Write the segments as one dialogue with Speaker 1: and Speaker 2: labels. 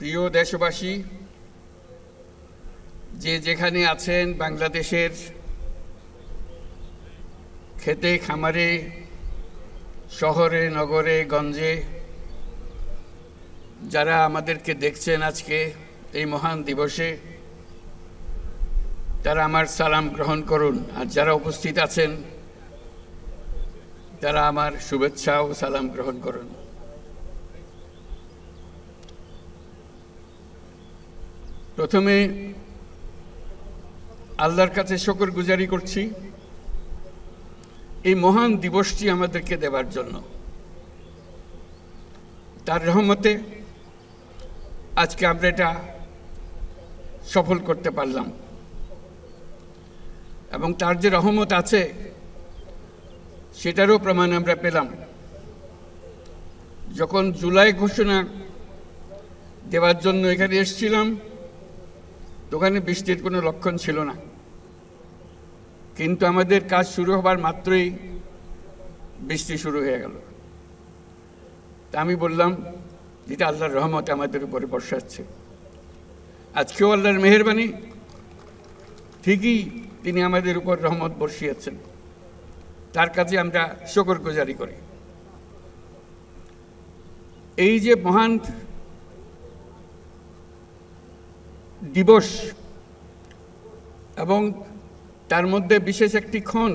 Speaker 1: প্রিয় দেশবাসী, যে যেখানে আছেন, বাংলাদেশের খেতে খামারে, শহরে নগরে গঞ্জে যারা আমাদেরকে দেখছেন আজকে এই মহান দিবসে, তারা আমার সালাম গ্রহণ করুন। আর যারা উপস্থিত আছেন তারা আমার শুভেচ্ছা ও সালাম গ্রহণ করুন। প্রথমে আল্লাহর কাছে শুকরগুজারি করছি এই মহান দিবসটি আমাদেরকে দেবার জন্য। তার রহমতে আজকে আমরা এটা সফল করতে পারলাম, এবং তার যে রহমত আছে সেটারও প্রমাণ আমরা পেলাম। যখন জুলাই ঘোষণা দেওয়ার জন্য এখানে এসেছিলাম, ওখানে বৃষ্টির কোনো লক্ষণ ছিল না, কিন্তু আমাদের কাজ শুরু হবার মাত্রই বৃষ্টি শুরু হয়ে গেল। তা আমি বললাম, যেটা আল্লাহর রহমত আমাদের উপরে বর্ষাচ্ছে। আজকেও আল্লাহর মেহেরবানি, ঠিকই তিনি আমাদের উপর রহমত বর্ষিয়েছেন। তার কাছে আমরা শুকরগুজারি করি। এই যে মহান দিবস, এবং তার মধ্যে বিশেষ একটি ক্ষণ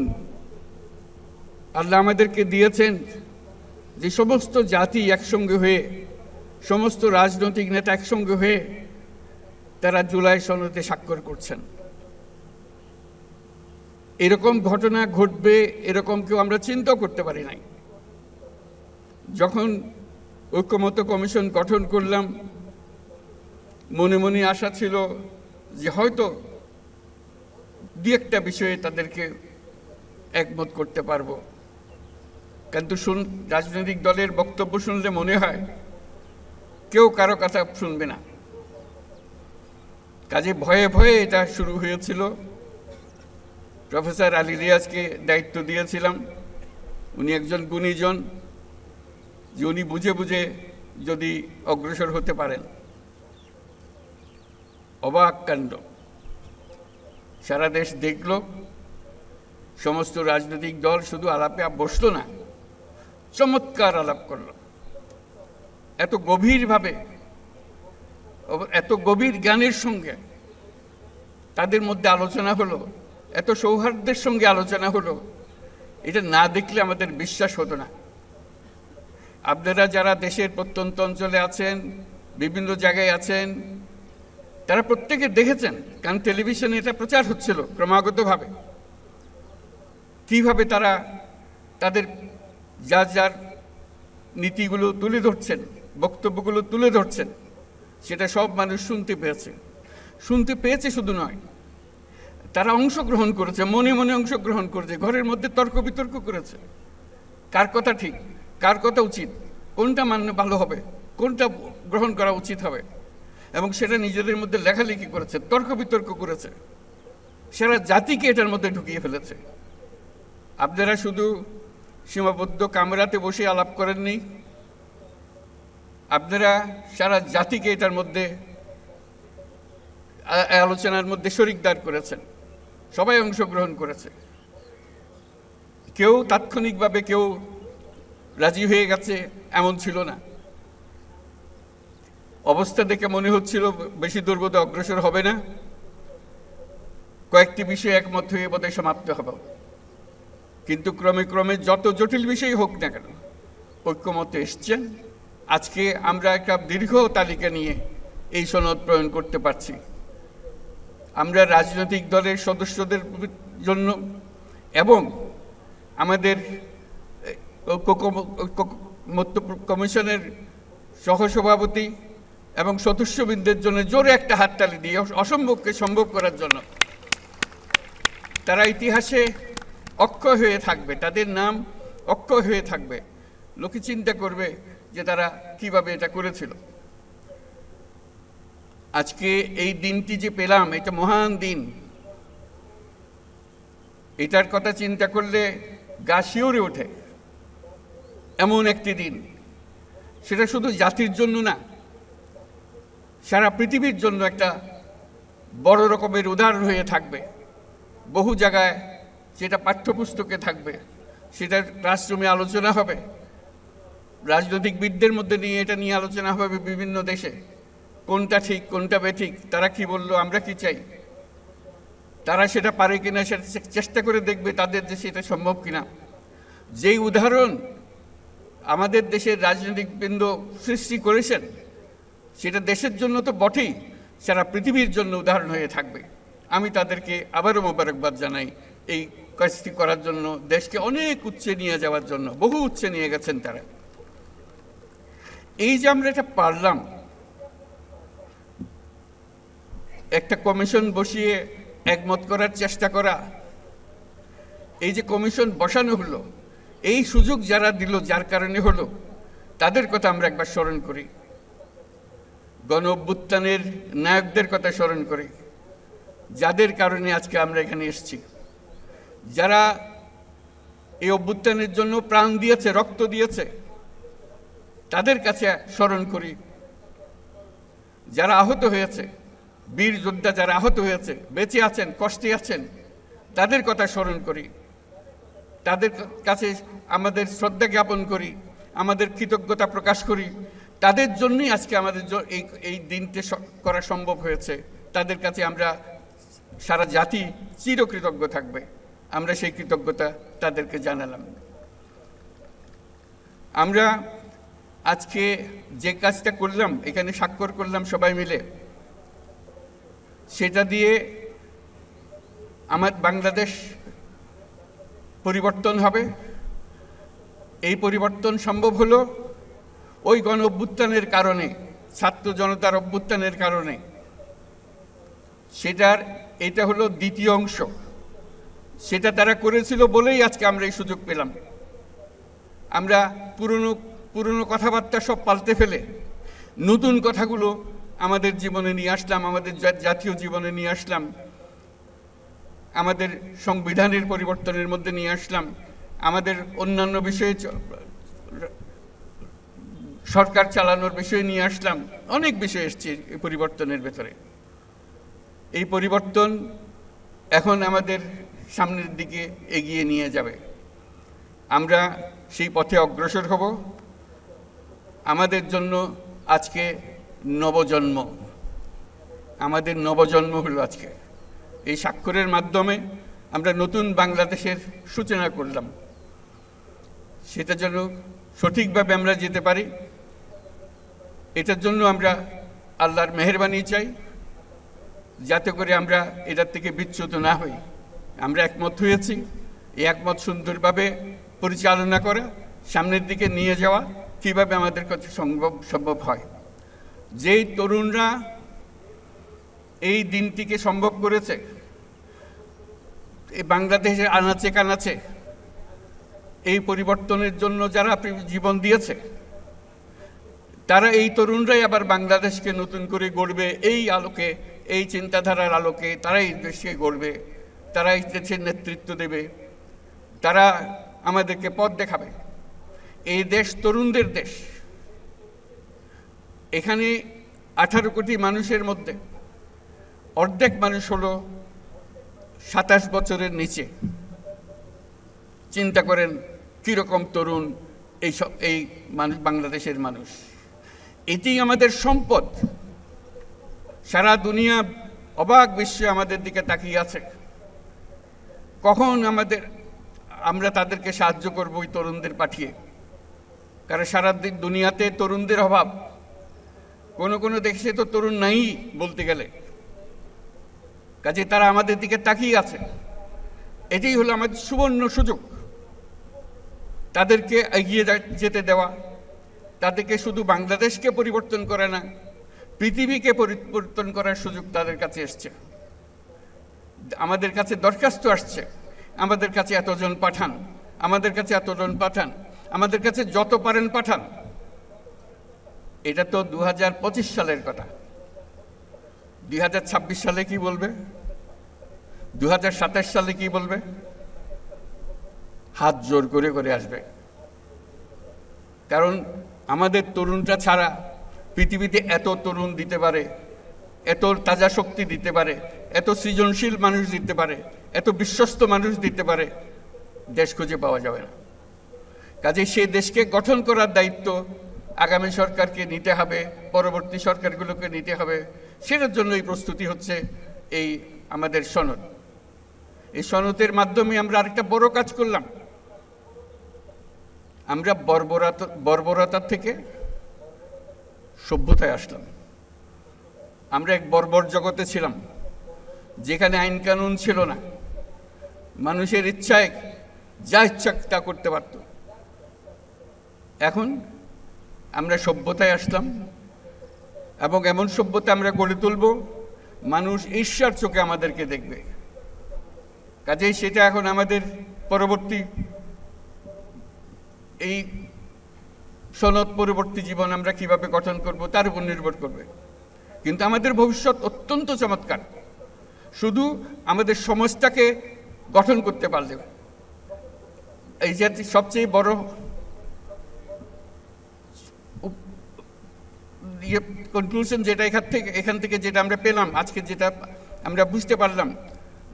Speaker 1: আল্লাহ আমাদেরকে দিয়েছেন, যে সমস্ত জাতি একসঙ্গে হয়ে, সমস্ত রাজনৈতিক নেতা একসঙ্গে হয়ে তারা জুলাই সনদে স্বাক্ষর করছেন। এরকম ঘটনা ঘটবে এরকম কেউ আমরা চিন্তা করতে পারি নাই। যখন ঐক্যমত্য কমিশন গঠন করলাম, মনে মনে আশা ছিল যে হয়তো দু একটা বিষয়ে তাদেরকে একমত করতে পারবো, কিন্তু রাজনৈতিক দলের বক্তব্য শুনলে মনে হয় কেউ কারো কথা শুনবে না। কাজে ভয়ে ভয়ে এটা শুরু হয়েছিল। প্রফেসর আলী রিয়াজকে দায়িত্ব দিয়েছিলাম। উনি একজন গুণীজন, যে উনি বুঝে বুঝে যদি অগ্রসর হতে পারেন। অবাক কাণ্ড, সারা দেশ দেখল, সমস্ত রাজনৈতিক দল শুধু আলাপে বসলো না, চমৎকার আলাপ করল। এত গভীরভাবে, এত গভীর জ্ঞানের সঙ্গে তাদের মধ্যে আলোচনা হলো, এত সৌহার্দ্যের সঙ্গে আলোচনা হলো, এটা না দেখলে আমাদের বিশ্বাস হতো না। আপনারা যারা দেশের প্রত্যন্ত অঞ্চলে আছেন, বিভিন্ন জায়গায় আছেন, তারা প্রত্যেকে দেখেছেন, কারণ টেলিভিশনে এটা প্রচার হচ্ছিল ক্রমাগতভাবে, কিভাবে তারা তাদের যার যার নীতিগুলো তুলে ধরছেন, বক্তব্যগুলো তুলে ধরছেন। সেটা সব মানুষ শুনতে পেয়েছে শুধু নয়, তারা অংশগ্রহণ করেছে, মনে মনে অংশগ্রহণ করেছে, ঘরের মধ্যে তর্ক বিতর্ক করেছে, কার কথা ঠিক, কার কথা উচিত, কোনটা মানলে ভালো হবে, কোনটা গ্রহণ করা উচিত হবে, এবং সেটা নিজেদের মধ্যে লেখালেখি করেছে, তর্ক বিতর্ক করেছে, সারা জাতিকে এটার মধ্যে ঢুকিয়ে ফেলেছে। আপনারা শুধু সীমাবদ্ধ কামরাতে বসে আলাপ করেননি, আপনারা সারা জাতিকে এটার মধ্যে আলোচনার মধ্যে শরিকদার করেছেন। সবাই অংশগ্রহণ করেছে। কেউ তাৎক্ষণিকভাবে কেউ রাজি হয়ে গেছে এমন ছিল না। অবস্থা দেখে মনে হচ্ছিল বেশি দূর বোধহয় অগ্রসর হবে না, কয়েকটি বিষয়ে একমত হয়ে বোধহয় সমাপ্ত হবে। কিন্তু ক্রমে ক্রমে যত জটিল বিষয় হোক না কেন, ঐক্যমতে এসছেন। আজকে আমরা একটা দীর্ঘ তালিকা নিয়ে এই সনদ প্রণয়ন করতে পারছি। আমরা রাজনৈতিক দলের সদস্যদের জন্য এবং আমাদের ঐক্যমত্য কমিশনের সহসভাপতি এবং সদস্যবৃন্দের জন্য জোরে একটা হাততালি দিয়ে অসম্ভবকে সম্ভব করার জন্য। তারা ইতিহাসে অক্ষয় হয়ে থাকবে, তাদের নাম অক্ষয় হয়ে থাকবে। লোকে চিন্তা করবে যে তারা কিভাবে এটা করেছিল। আজকে এই দিনটি যে পেলাম, এটা মহান দিন। এটার কথা চিন্তা করলে গা শিউরে ওঠে। এমন একটি দিন, সেটা শুধু জাতির জন্য না, সারা পৃথিবীর জন্য একটা বড় রকমের উদাহরণ হয়ে থাকবে। বহু জায়গায় সেটা পাঠ্যপুস্তকে থাকবে, সেটা ক্লাসরুমে আলোচনা হবে, রাজনৈতিকবিদদের মধ্যে নিয়ে এটা নিয়ে আলোচনা হবে বিভিন্ন দেশে, কোনটা ঠিক কোনটা বেঠিক, তারা কি বললো, আমরা কি চাই, তারা সেটা পারে কিনা সেটা চেষ্টা করে দেখবে তাদের দেশে এটা সম্ভব কিনা। যেই উদাহরণ আমাদের দেশের রাজনৈতিকবৃন্দ সৃষ্টি করেছেন সেটা দেশের জন্য তো বটেই, সারা পৃথিবীর জন্য উদাহরণ হয়ে থাকবে। আমি তাদেরকে আবারও মোবারকবাদ জানাই এই কাজটি করার জন্য, দেশকে অনেক উচ্চে নিয়ে যাওয়ার জন্য, বহু উচ্চে নিয়ে গেছেন তারা। এই যে আমরা এটা পারলাম, একটা কমিশন বসিয়ে একমত করার চেষ্টা করা, এই যে কমিশন বসানো হলো, এই সুযোগ যারা দিল, যার কারণে হলো, তাদের কথা আমরা একবার স্মরণ করি। গণ অভ্যুত্থানের নায়কদের কথা স্মরণ করি, যাদের কারণে আজকে আমরা এখানে এসেছি, যারা এই অভ্যুত্থানের জন্য প্রাণ দিয়েছে, রক্ত দিয়েছে, তাদের কাছে স্মরণ করি। যারা আহত হয়েছে, বীর যোদ্ধা যারা আহত হয়েছে, বেঁচে আছেন, কষ্টে আছেন, তাদের কথা স্মরণ করি, তাদের কাছে আমাদের শ্রদ্ধা জ্ঞাপন করি, আমাদের কৃতজ্ঞতা প্রকাশ করি। তাদের জন্যই আজকে আমাদের এই দিনটি করা সম্ভব হয়েছে। তাদের কাছে আমরা সারা জাতি চিরকৃতজ্ঞ থাকবে। আমরা সেই কৃতজ্ঞতা তাদেরকে জানালাম। আমরা আজকে যে কাজটা করলাম, এখানে স্বাক্ষর করলাম সবাই মিলে, সেটা দিয়ে আমার বাংলাদেশ পরিবর্তন হবে। এই পরিবর্তন সম্ভব হলো ওই গণ অভ্যুত্থানের কারণে, ছাত্র জনতার অভ্যুত্থানের কারণে। এটা হলো দ্বিতীয় অংশ। সেটা তারা করেছিল বলেই আজকে আমরা এই সুযোগ পেলাম। আমরা পুরনো কথাবার্তা সব পাল্টে ফেলে নতুন কথাগুলো আমাদের জীবনে নিয়ে আসলাম, আমাদের জাতীয় জীবনে নিয়ে আসলাম, আমাদের সংবিধানের পরিবর্তনের মধ্যে নিয়ে আসলাম, আমাদের অন্যান্য বিষয়ে সরকার চালানোর বিষয়ে নিয়ে আসলাম। অনেক বিষয় এসছে এই পরিবর্তনের ভেতরে। এই পরিবর্তন এখন আমাদের সামনের দিকে এগিয়ে নিয়ে যাবে। আমরা সেই পথে অগ্রসর হব। আমাদের জন্য আজকে নবজন্ম, আমাদের নবজন্ম হলো আজকে। এই স্বাক্ষরের মাধ্যমে আমরা নতুন বাংলাদেশের সূচনা করলাম। সেটা যেন সঠিকভাবে আমরা যেতে পারি, এটার জন্য আমরা আল্লাহর মেহেরবানি চাই, যাতে করে আমরা এটার থেকে বিচ্যুত না হই। আমরা একমত হয়েছি, এই একমত সুন্দরভাবে পরিচালনা করা, সামনের দিকে নিয়ে যাওয়া কীভাবে আমাদের কাছে সম্ভব হয়। যেই তরুণরা এই দিনটিকে সম্ভব করেছে, এই বাংলাদেশের আনাচে কানাচে এই পরিবর্তনের জন্য যারা জীবন দিয়েছে, তারা এই তরুণরাই আবার বাংলাদেশকে নতুন করে গড়বে। এই আলোকে, এই চিন্তাধারার আলোকে তারাই দেশকে গড়বে, তারাই দেশের নেতৃত্ব দেবে, তারা আমাদেরকে পথ দেখাবে। এই দেশ তরুণদের দেশ। এখানে 18 কোটি মানুষের মধ্যে অর্ধেক মানুষ হলো 27 বছরের নিচে। চিন্তা করেন কীরকম তরুণ এই মানুষ, বাংলাদেশের মানুষ। এটি আমাদের সম্পদ। সারা দুনিয়া অবাক বিশ্বে আমাদের দিকে তাকিয়ে আছে, কখন আমরা তাদেরকে সাহায্য করব ওই তরুণদের পাঠিয়ে। কারণ সারা দুনিয়াতে তরুণদের অভাব, কোনো দেশে তো তরুণ নাই বলতে গেলে। কাজে তারা আমাদের দিকে তাকিয়ে আছে। এটাই হলো আমাদের সুবর্ণ সুযোগ, তাদেরকে এগিয়ে যেতে দেওয়া। তাদেরকে শুধু বাংলাদেশকে পরিবর্তন করে না, পৃথিবীকে পরিবর্তন করার সুযোগ তাদের কাছে এসছে। আমাদের কাছে দরখাস্ত আসছে, আমাদের কাছে এতজন পাঠান, আমাদের কাছে এতজন পাঠান, আমাদের কাছে যত পারেন পাঠান। এটা তো 2025 সালের কথা। 2026 সালে কি বলবে? 2027 সালে কি বলবে? হাত জোর করে করে আসবে। কারণ আমাদের তরুণটা ছাড়া পৃথিবীতে এত তরুণ দিতে পারে, এত তাজা শক্তি দিতে পারে, এত সৃজনশীল মানুষ দিতে পারে, এত বিশ্বস্ত মানুষ দিতে পারে, দেশ খুঁজে পাওয়া যাবে না। কাজেই সেই দেশকে গঠন করার দায়িত্ব আগামী সরকারকে নিতে হবে, পরবর্তী সরকারগুলোকে নিতে হবে। সেটার জন্য এই প্রস্তুতি হচ্ছে এই আমাদের সনদ। এই সনদের মাধ্যমে আমরা আরেকটা বড় কাজ করলাম। আমরা বর্বরতা থেকে সভ্যতায় আসলাম। আমরা এক বর্বর জগতে ছিলাম, যেখানে আইন কানুন ছিল না, মানুষের ইচ্ছায় যা ইচ্ছা তা করতে পারত। এখন আমরা সভ্যতায় আসলাম, এবং এমন সভ্যতা আমরা গড়ে তুলব মানুষ ঈর্ষার চোখে আমাদেরকে দেখবে। কাজেই সেটা এখন আমাদের পরবর্তী এই সনদ পরবর্তী জীবন আমরা কিভাবে গঠন করব তার উপর নির্ভর করবে। কিন্তু আমাদের ভবিষ্যৎ অত্যন্ত চমৎকার, শুধু আমাদের সমাজটাকে গঠন করতে পারলে। এই যে সবচেয়ে বড় কনক্লুশন যেটা এখান থেকে যেটা আমরা পেলাম, আজকে যেটা আমরা বুঝতে পারলাম,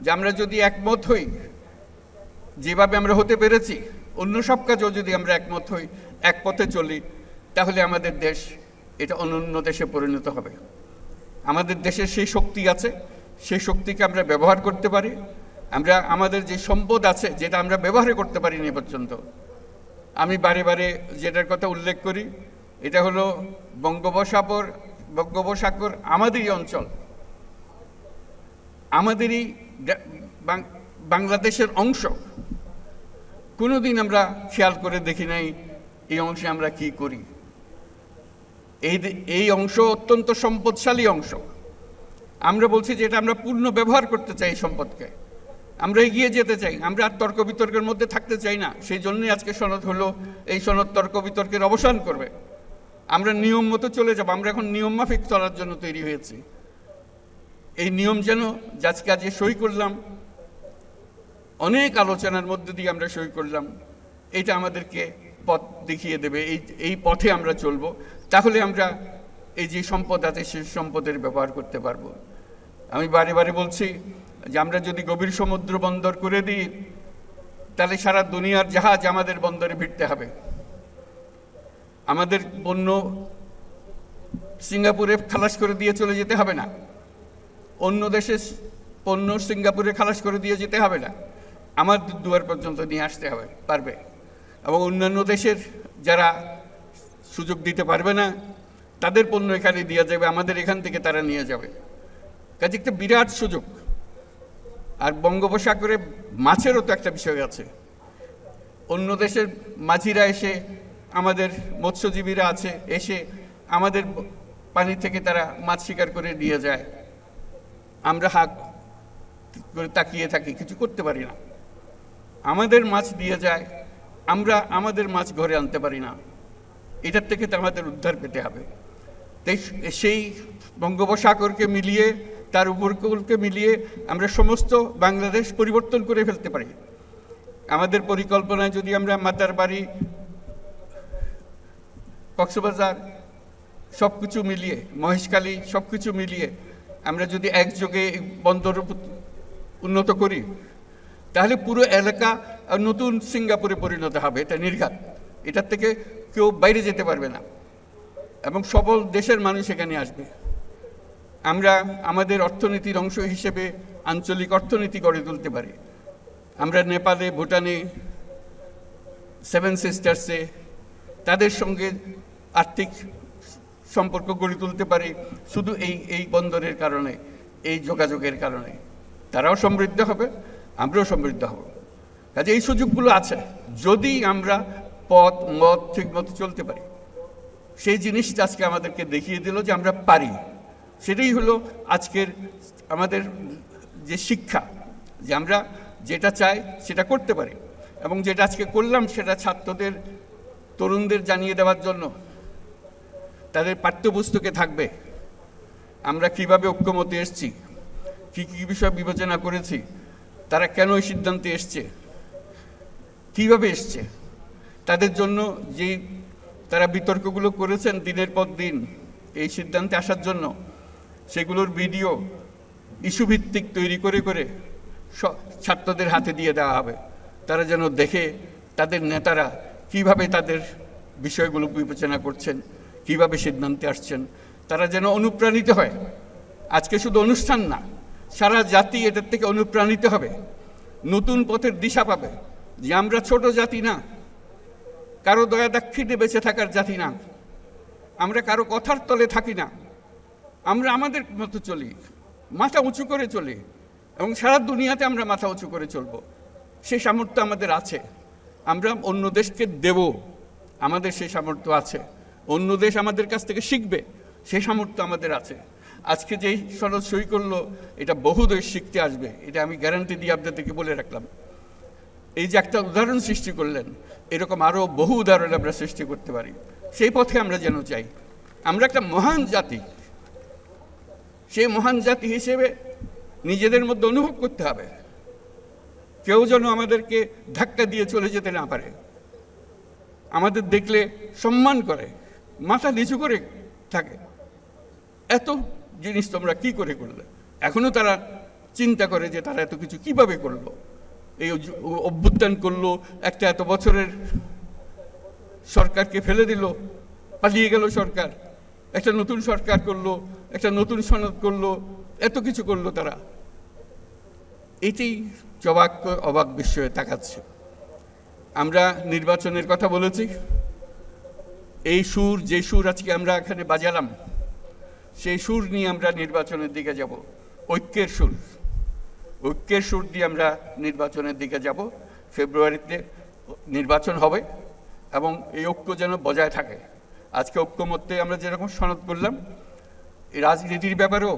Speaker 1: যে আমরা যদি একমত হই, যেভাবে আমরা হতে পেরেছি, অন্য সব কাজেও যদি আমরা একমত হই, এক পথে চলি, তাহলে আমাদের দেশ এটা অনন্য দেশে পরিণত হবে। আমাদের দেশের সেই শক্তি আছে, সেই শক্তিকে আমরা ব্যবহার করতে পারি। আমরা আমাদের যে সম্পদ আছে, যেটা আমরা ব্যবহার করতে পারিনি পর্যন্ত। আমি বারে বারে যেটার কথা উল্লেখ করি, এটা হলো বঙ্গোপসাগর আমাদেরই অঞ্চল, আমাদেরই বাংলাদেশের অংশ। কোনোদিন আমরা খেয়াল করে দেখি নাই এই অংশে আমরা কি করি। এই অংশ অত্যন্ত সম্পদশালী অংশ। আমরা বলছি যে এটা আমরা পূর্ণ ব্যবহার করতে চাই, সম্পদকে আমরা এগিয়ে যেতে চাই, আমরা আর তর্ক বিতর্কের মধ্যে থাকতে চাই না। সেই জন্যই আজকে সনদ হলো, এই সনদ তর্ক বিতর্কের অবসান করবে। আমরা নিয়ম মতো চলে যাব। আমরা এখন নিয়ম মাফিক চলার জন্য তৈরি হয়েছি। এই নিয়ম যেন আজকে আজ সই করলাম, অনেক আলোচনার মধ্যে দিয়ে আমরা সই করলাম, এটা আমাদেরকে পথ দেখিয়ে দেবে। এই পথে আমরা চলবো, তাহলে আমরা এই যে সম্পদ আছে সেই সম্পদের ব্যবহার করতে পারবো। আমি বারে বারে বলছি যে আমরা যদি গভীর সমুদ্র বন্দর করে দিই, তাহলে সারা দুনিয়ার জাহাজ আমাদের বন্দরে ভিড়তে হবে। আমাদের পণ্য সিঙ্গাপুরে খালাস করে দিয়ে চলে যেতে হবে না, অন্য দেশের পণ্য সিঙ্গাপুরে খালাস করে দিয়ে যেতে হবে না, আমাদের দুয়ার পর্যন্ত নিয়ে আসতে পারবে। এবং অন্যান্য দেশের যারা সুযোগ দিতে পারবে না, তাদের পণ্য এখানে দিয়ে যাবে, আমাদের এখান থেকে তারা নিয়ে যাবে। কাজে একটা বিরাট সুযোগ। আর বঙ্গোপসাগরে মাছেরও তো একটা বিষয় আছে। অন্য দেশের মাঝিরা এসে, আমাদের মৎস্যজীবীরা আছে, এসে আমাদের পানি থেকে তারা মাছ শিকার করে নিয়ে যায়। আমরা হাত করে তাকিয়ে থাকি, কিছু করতে পারি না। আমাদের মাছ দিয়ে যায়, আমরা আমাদের মাছ ঘরে আনতে পারি না। এটার থেকে তো আমাদের উদ্ধার পেতে হবে। তাই সেই বঙ্গোপসাগরকে মিলিয়ে, তার উপকূলকে মিলিয়ে আমরা সমস্ত বাংলাদেশ পরিবর্তন করে ফেলতে পারি। আমাদের পরিকল্পনায় যদি আমরা মাতারবাড়ি, কক্সবাজার সব কিছু মিলিয়ে, মহেশখালী সব কিছু মিলিয়ে আমরা যদি একযোগে বন্দর উন্নত করি, তাহলে পুরো এলাকা নতুন সিঙ্গাপুরে পরিণত হবে। এটা নির্ঘাত, এটার থেকে কেউ বাইরে যেতে পারবে না, এবং সকল দেশের মানুষ এখানে আসবে। আমরা আমাদের অর্থনীতির অংশ হিসেবে আঞ্চলিক অর্থনীতি গড়ে তুলতে পারি। আমরা নেপালে, ভুটানে, সেভেন সিস্টার্সে তাদের সঙ্গে আর্থিক সম্পর্ক গড়ে তুলতে পারি, শুধু এই বন্দরের কারণে, এই যোগাযোগের কারণে। তারাও সমৃদ্ধ হবে, আমরাও সমৃদ্ধ হব। কাজে এই সুযোগগুলো আছে, যদি আমরা মত ঠিক মতো চলতে পারি। সেই জিনিসটা আজকে আমাদেরকে দেখিয়ে দিল যে আমরা পারি। সেটাই হলো আজকের আমাদের যে শিক্ষা, যে আমরা যেটা চাই সেটা করতে পারি। এবং যেটা আজকে করলাম সেটা ছাত্রদের, তরুণদের জানিয়ে দেওয়ার জন্য তাদের পাঠ্যপুস্তকে থাকবে আমরা কিভাবে ঐক্যমতে এসেছি, কী কী বিষয় বিবেচনা করেছি, তারা কেন এই সিদ্ধান্তে এসছে, কীভাবে এসছে, তাদের জন্য যে তারা বিতর্কগুলো করেছেন দিনের পর দিন, এই সিদ্ধান্তে আসার জন্য সেগুলোর ভিডিও ইস্যুভিত্তিক তৈরি করে করে ছাত্রদের হাতে দিয়ে দেওয়া হবে, তারা যেন দেখে তাদের নেতারা কিভাবে তাদের বিষয়গুলো বিবেচনা করছেন, কিভাবে সিদ্ধান্তে আসছেন, তারা যেন অনুপ্রাণিত হয়। আজকে শুধু অনুষ্ঠান না, সারা জাতি এটার থেকে অনুপ্রাণিত হবে, নতুন পথের দিশা পাবে যে আমরা ছোট জাতি না, কারো দয়া দাক্ষিণ্যে বেঁচে থাকার জাতি না, আমরা কারো কথার তলে থাকি না, আমরা আমাদের মতো চলি, মাথা উঁচু করে চলি এবং সারা দুনিয়াতে আমরা মাথা উঁচু করে চলব। সেই সামর্থ্য আমাদের আছে, আমরা অন্য দেশকে দেব, আমাদের সেই সামর্থ্য আছে। অন্য দেশ আমাদের কাছ থেকে শিখবে, সেই সামর্থ্য আমাদের আছে। আজকে যেই সনদ সই করলো, এটা বহু দেশ শিখতে আসবে, এটা আমি গ্যারান্টি দিয়ে আপনাদেরকে বলে রাখলাম। এই যে একটা উদাহরণ সৃষ্টি করলেন, এরকম আরও বহু উদাহরণ আমরা সৃষ্টি করতে পারি। সেই পথে আমরা যেন চাই। আমরা একটা মহান জাতি, সেই মহান জাতি হিসেবে নিজেদের মধ্যে অনুভব করতে হবে, কেউ যেন আমাদেরকে ধাক্কা দিয়ে চলে যেতে না পারে, আমাদের দেখলে সম্মান করে, মাথা নিচু করে থাকে। এত জিনিস তোমরা কি করে করলে? এখনো তারা চিন্তা করে যে তারা এত কিছু কিভাবে করলো, এই অভ্যুত্থান করলো, একটা এত বছরের সরকারকে ফেলে দিল, পালিয়ে গেল সরকার, একটা নতুন সরকার করলো, একটা নতুন সনদ করলো, এত কিছু করলো তারা। এটি অবাক বিস্ময়ে তাকাচ্ছে। আমরা নির্বাচনের কথা বলেছি, এই সুর, যে সুর আজকে আমরা এখানে বাজালাম, সেই সুর নিয়ে আমরা নির্বাচনের দিকে যাব। ঐক্যের সুর, ঐক্যের সুর দিয়ে আমরা নির্বাচনের দিকে যাব। ফেব্রুয়ারিতে নির্বাচন হবে এবং এই ঐক্য যেন বজায় থাকে। আজকে ঐক্যমত্যে আমরা যেরকম সনদ করলাম, রাজনীতির ব্যাপারেও,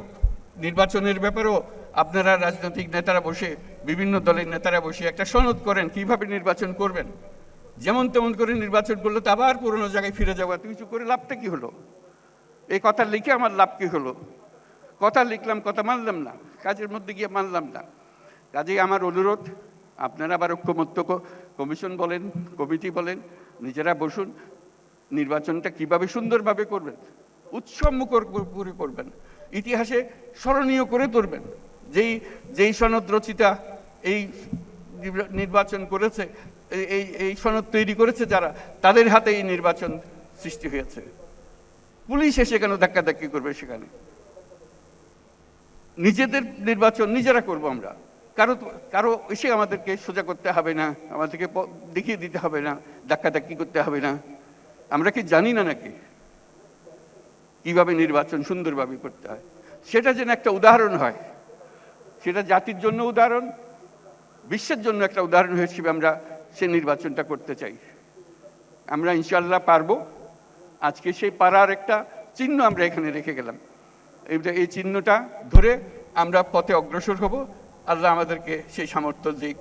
Speaker 1: নির্বাচনের ব্যাপারেও আপনারা রাজনৈতিক নেতারা বসে, বিভিন্ন দলের নেতারা বসে একটা সনদ করেন কিভাবে নির্বাচন করবেন। যেমন তেমন করে নির্বাচন করলে তো আবার পুরনো জায়গায় ফিরে যাবো, কিছু করে লাভটা কি হলো? এই কথা লিখে আমার লাভ কি হলো? কথা লিখলাম, কথা মানলাম না, কাজের মধ্যে গিয়ে মানলাম না। কাজেই আমার অনুরোধ, আপনারা আবার ঐক্যমত্য কমিশন বলেন, কমিটি বলেন, নিজেরা বসুন, নির্বাচনটা কিভাবে সুন্দরভাবে করবেন, উৎসবমুখর করে করবেন, ইতিহাসে স্মরণীয় করে তুলবেন। যেই সনদ রচিতা এই নির্বাচন করেছে, এই সনদ তৈরি করেছে যারা, তাদের হাতে এই নির্বাচন সৃষ্টি হয়েছে। পুলিশ এসে কেন ধাক্কাধাক্কি করবে সেখানে? নিজেদের নির্বাচন নিজেরা করব আমরা, কারো এসে আমাদেরকে সোজা করতে হবে না, আমাদেরকে দেখিয়ে দিতে হবে না, ধাক্কাধাক্কি করতে হবে না। আমরা কি জানি না নাকি কিভাবে নির্বাচন সুন্দরভাবে করতে হয়? সেটা যেন একটা উদাহরণ হয়, সেটা জাতির জন্য উদাহরণ, বিশ্বের জন্য একটা উদাহরণ হিসেবে আমরা সে নির্বাচনটা করতে চাই। আমরা ইনশাল্লাহ পারবো। আজকে সেই পারার একটা চিহ্ন আমরা এখানে রেখে গেলাম। এই চিহ্নটা ধরে আমরা পথে অগ্রসর হব। আল্লাহ আমাদেরকে সেই সামর্থ্য দিক,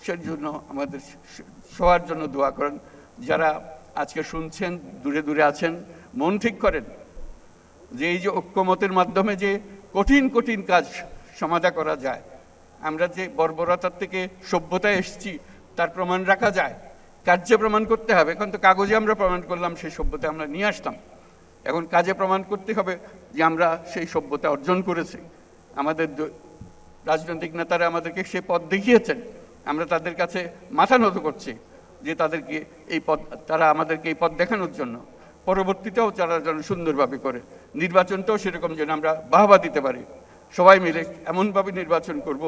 Speaker 1: সেই জন্য আমাদের সবার জন্য দোয়া করেন। যারা আজকে শুনছেন, দূরে দূরে আছেন, মন ঠিক করেন যে এই যে ঐক্যমতের মাধ্যমে যে কঠিন কঠিন কাজ সমাধা করা যায়। আমরা যে বর্বরতার থেকে সভ্যতায় এসেছি তার প্রমাণ রাখা যায়, কার্যে প্রমাণ করতে হবে। এখন তো কাগজে আমরা প্রমাণ করলাম সেই সভ্যতা আমরা নিয়ে আসতাম, এখন কাজে প্রমাণ করতে হবে যে আমরা সেই সভ্যতা অর্জন করেছি। আমাদের রাজনৈতিক নেতারা আমাদেরকে সে পথ দেখিয়েছেন, আমরা তাদের কাছে মাথা নত করছি যে তারা আমাদেরকে এই পথ দেখানোর জন্য। পরবর্তীতেও তারা যেন সুন্দরভাবে করে, নির্বাচনটাও সেরকম যেন আমরা বাহবা দিতে পারি। সবাই মিলে এমনভাবে নির্বাচন করব,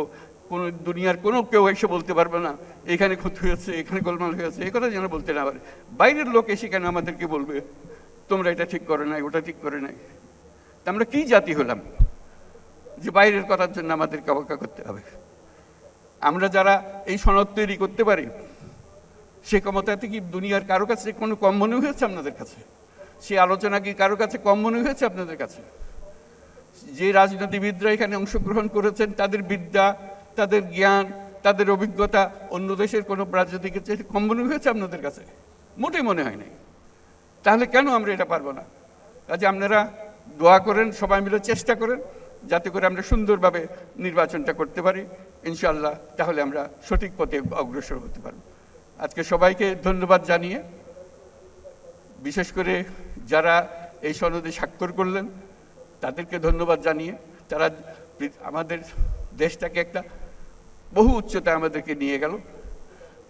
Speaker 1: কোনো দুনিয়ার কোনো কেউ এসে বলতে পারবে না এখানে ক্ষতি হয়েছে, এখানে গোলমাল হয়েছে, এই কথা যেন বলতে না পারে। বাইরের লোক এসে কেন আমাদেরকে বলবে তোমরা এটা ঠিক করে নাই, ওটা ঠিক করে নাই? আমরা কি জাতি হলাম যে বাইরের কথার জন্য আমাদেরকে অবজ্ঞা করতে হবে? আমরা যারা এই সনদ তৈরি করতে পারি, সে ক্ষমতাতে কি দুনিয়ার কারো কাছে কোনো কম মনে হয়েছে আপনাদের কাছে? সে আলোচনা কি কারো কাছে কম মনে হয়েছে আপনাদের কাছে? যে রাজনীতিবিদরা এখানে অংশগ্রহণ করেছেন, তাদের বিদ্যা, তাদের জ্ঞান, তাদের অভিজ্ঞতা অন্য দেশের কোনো রাজনীতিকের চেয়ে কম মনে হয়েছে আপনাদের কাছে? মোটেই মনে হয় নাই। তাহলে কেন আমরা এটা পারবো না? কাজে আপনারা দোয়া করেন, সবাই মিলে চেষ্টা করেন যাতে করে আমরা সুন্দরভাবে নির্বাচনটা করতে পারি ইনশাআল্লাহ। তাহলে আমরা সঠিক পথে অগ্রসর হতে পারব। আজকে সবাইকে ধন্যবাদ জানিয়ে, বিশেষ করে যারা এই সনদে স্বাক্ষর করলেন, তাদেরকে ধন্যবাদ জানিয়ে তারা আমাদের দেশটাকে একটা বহু উচ্চতায় আমাদেরকে নিয়ে গেল।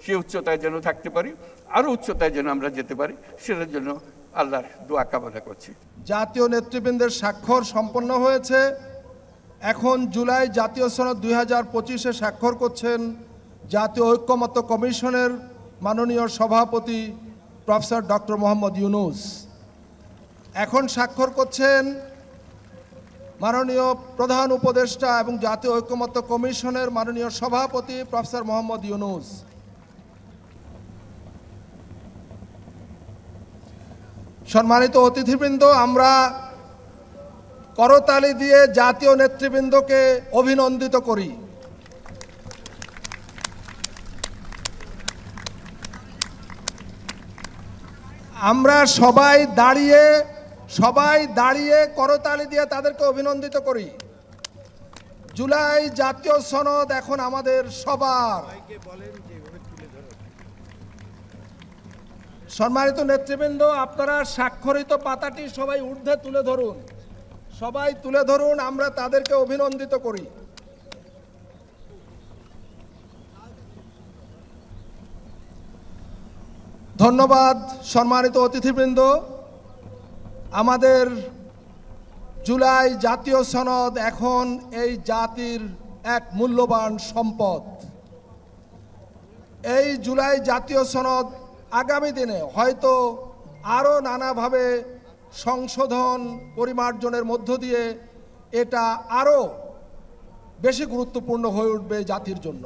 Speaker 1: সে উচ্চতায় যেন থাকতে পারি, আরও উচ্চতায় যেন আমরা যেতে পারি, সেটার জন্য আল্লাহর দোয়া কামনা করছি।
Speaker 2: জাতীয় নেতৃবৃন্দের স্বাক্ষর সম্পন্ন হয়েছে। এখন জুলাই জাতীয় সনদ 2025-এ স্বাক্ষর করছেন জাতীয় ঐক্যমত্য কমিশনের মাননীয় সভাপতি প্রফেসর ডক্টর মোহাম্মদ ইউনূস। এখন স্বাক্ষর করছেন মাননীয় প্রধান উপদেষ্টা এবং জাতীয় ঐক্যমত্য কমিশনের মাননীয় সভাপতি প্রফেসর মোহাম্মদ ইউনূস। সম্মানিত অতিথিবৃন্দ, আমরা করতালি দিয়ে জাতীয় নেতৃবৃন্দকে অভিনন্দিত করি। আমরা সবাই দাঁড়িয়ে করতালি দিয়ে তাদেরকে অভিনন্দিত করি। জুলাই জাতীয় সনদ এখন আমাদের সবার। সম্মানিত নেতৃবৃন্দ, আপনারা স্বাক্ষরিত পাতাটি সবাই ঊর্ধ্বে তুলে ধরুন, সবাই তুলে ধরুন, আমরা তাদেরকে অভিনন্দিত করি। ধন্যবাদ। সম্মানিত অতিথিবৃন্দ, আমাদের জুলাই জাতীয় সনদ এখন এই জাতির এক মূল্যবান সম্পদ। এই জুলাই জাতীয় সনদ আগামী দিনে হয়তো আরও নানাভাবে সংশোধন পরিমার্জনের মধ্য দিয়ে এটা আরও বেশি গুরুত্বপূর্ণ হয়ে উঠবে জাতির জন্য।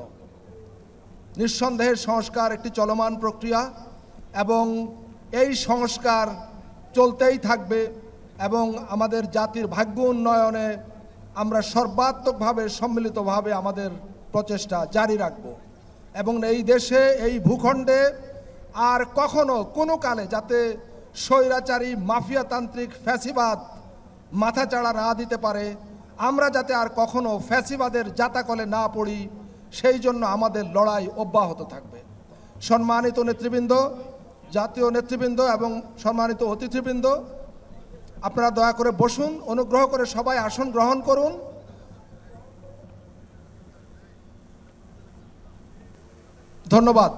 Speaker 2: নিঃসন্দেহে সংস্কার একটি চলমান প্রক্রিয়া এবং এই সংস্কার চলতেই থাকবে এবং আমাদের জাতির ভাগ্য উন্নয়নে আমরা সর্বাত্মকভাবে সম্মিলিতভাবে আমাদের প্রচেষ্টা জারি রাখব এবং এই দেশে এই ভূখণ্ডে আর কখনো কোনো কালে যাতে স্বৈরাচারী মাফিয়াতান্ত্রিক ফ্যাসিবাদ মাথাচাড়া না দিতে পারে, আমরা যাতে আর কখনো ফ্যাসিবাদের জাতাকলে না পড়ি, সেই জন্য আমাদের লড়াই অব্যাহত থাকবে। সম্মানিত নেতৃবৃন্দ, জাতীয় নেতৃবৃন্দ এবং সম্মানিত অতিথিবৃন্দ, আপনারা দয়া করে বসুন, অনুগ্রহ করে সবাই আসন গ্রহণ করুন। ধন্যবাদ।